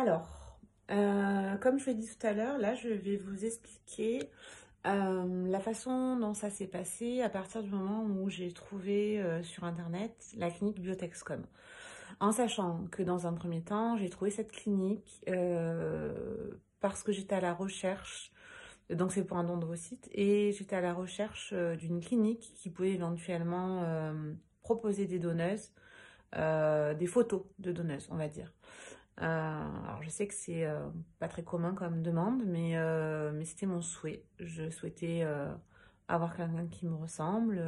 Alors, comme je l'ai dit tout à l'heure, là, je vais vous expliquer la façon dont ça s'est passé à partir du moment où j'ai trouvé sur Internet la clinique Biotexcom. En sachant que dans un premier temps, j'ai trouvé cette clinique parce que j'étais à la recherche, donc c'est pour un don d'ovocytes, et j'étais à la recherche d'une clinique qui pouvait éventuellement proposer des donneuses, des photos de donneuses, on va dire. Alors je sais que c'est pas très commun comme demande, mais c'était mon souhait. Je souhaitais avoir quelqu'un qui me ressemble,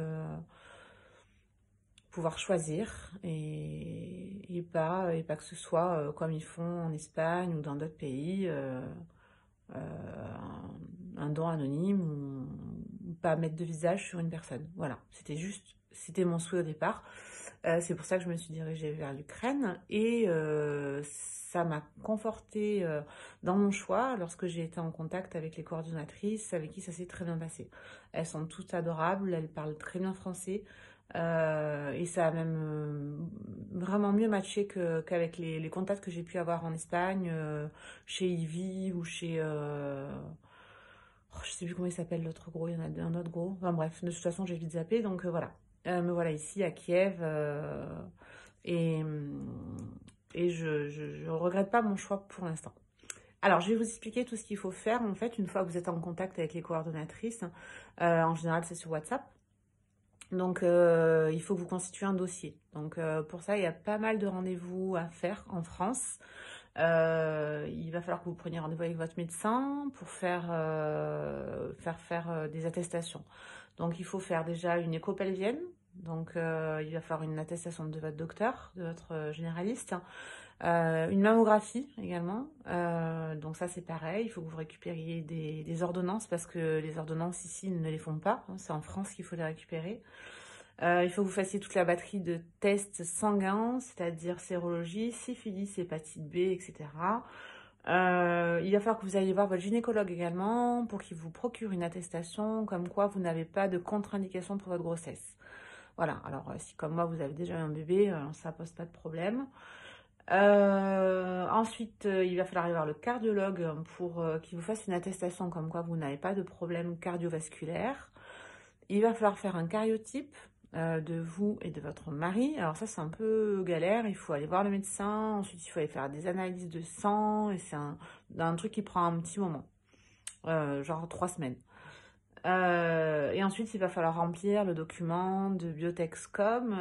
pouvoir choisir et pas que ce soit comme ils font en Espagne ou dans d'autres pays, un don anonyme ou pas mettre de visage sur une personne. Voilà, c'était mon souhait au départ. C'est pour ça que je me suis dirigée vers l'Ukraine et ça m'a confortée dans mon choix lorsque j'ai été en contact avec les coordonnatrices avec qui ça s'est très bien passé. Elles sont toutes adorables, elles parlent très bien français et ça a même vraiment mieux matché qu'avec les contacts que j'ai pu avoir en Espagne, chez Ivy ou chez... je sais plus comment il s'appelle l'autre gros, il y en a un autre gros. Enfin bref, de toute façon j'ai vite zappé, donc voilà. Me voilà ici à Kiev et, et je regrette pas mon choix pour l'instant. Alors, je vais vous expliquer tout ce qu'il faut faire en fait une fois que vous êtes en contact avec les coordonnatrices. En général, c'est sur WhatsApp. Donc, il faut que vous constituiez un dossier. Donc, pour ça, il y a pas mal de rendez-vous à faire en France. Il va falloir que vous preniez rendez-vous avec votre médecin pour faire des attestations. Donc, il faut faire déjà une écho pelvienne. Donc, il va falloir une attestation de votre docteur, de votre généraliste. Une mammographie également. Donc, ça, c'est pareil. Il faut que vous récupériez des ordonnances parce que les ordonnances ici ne les font pas. C'est en France qu'il faut les récupérer. Il faut que vous fassiez toute la batterie de tests sanguins, c'est-à-dire sérologie, syphilis, hépatite B, etc. Il va falloir que vous alliez voir votre gynécologue également pour qu'il vous procure une attestation comme quoi vous n'avez pas de contre-indication pour votre grossesse. Voilà, alors si comme moi vous avez déjà eu un bébé, ça pose pas de problème. Ensuite, il va falloir aller voir le cardiologue pour qu'il vous fasse une attestation comme quoi vous n'avez pas de problème cardiovasculaire. Il va falloir faire un cariotype de vous et de votre mari. Alors ça, c'est un peu galère. Il faut aller voir le médecin. Ensuite, il faut aller faire des analyses de sang. Et c'est un truc qui prend un petit moment. Genre 3 semaines. Et ensuite, il va falloir remplir le document de Biotexcom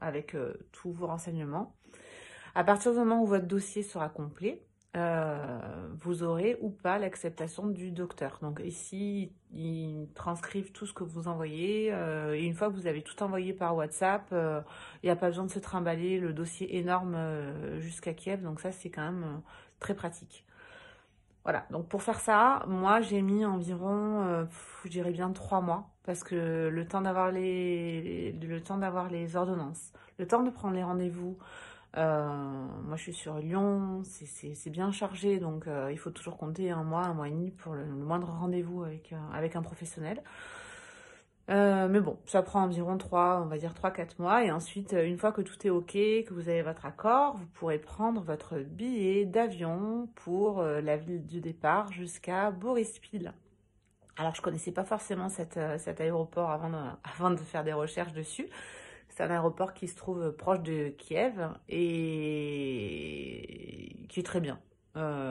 avec tous vos renseignements. À partir du moment où votre dossier sera complet, vous aurez ou pas l'acceptation du docteur. Donc ici, ils transcrivent tout ce que vous envoyez. Et une fois que vous avez tout envoyé par WhatsApp, il n'y a pas besoin de se trimballer le dossier énorme jusqu'à Kiev. Donc ça, c'est quand même très pratique. Voilà, donc pour faire ça, moi j'ai mis environ, je dirais bien 3 mois, parce que le temps d'avoir les ordonnances, le temps de prendre les rendez-vous, moi je suis sur Lyon, c'est bien chargé, donc il faut toujours compter un mois et demi pour le moindre rendez-vous avec un professionnel. Mais bon, ça prend environ on va dire 3 4 mois. Et ensuite, une fois que tout est OK, que vous avez votre accord, vous pourrez prendre votre billet d'avion pour la ville du départ jusqu'à Boryspil. Alors, je connaissais pas forcément cet aéroport avant de faire des recherches dessus. C'est un aéroport qui se trouve proche de Kiev et qui est très bien.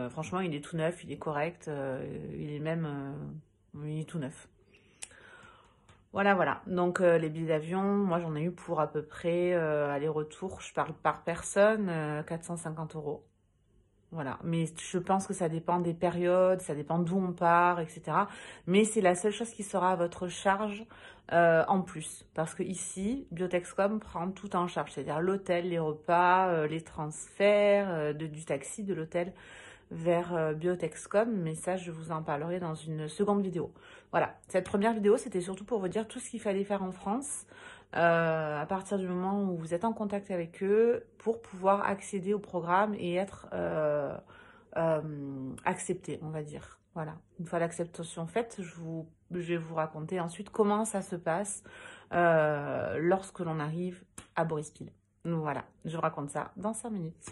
Franchement, il est tout neuf, il est correct, il est tout neuf. Voilà, voilà. Donc, les billets d'avion, moi, j'en ai eu pour à peu près aller-retour, je parle par personne, 450 euros. Voilà. Mais je pense que ça dépend des périodes, ça dépend d'où on part, etc. Mais c'est la seule chose qui sera à votre charge en plus. Parce que ici, Biotexcom prend tout en charge. C'est-à-dire l'hôtel, les repas, les transferts, du taxi, de l'hôtel vers Biotexcom, mais ça, je vous en parlerai dans une seconde vidéo. Voilà, cette première vidéo, c'était surtout pour vous dire tout ce qu'il fallait faire en France à partir du moment où vous êtes en contact avec eux pour pouvoir accéder au programme et être accepté, on va dire. Voilà, une fois l'acceptation faite, je vais vous raconter ensuite comment ça se passe lorsque l'on arrive à Boryspil. Donc voilà, je vous raconte ça dans 5 minutes.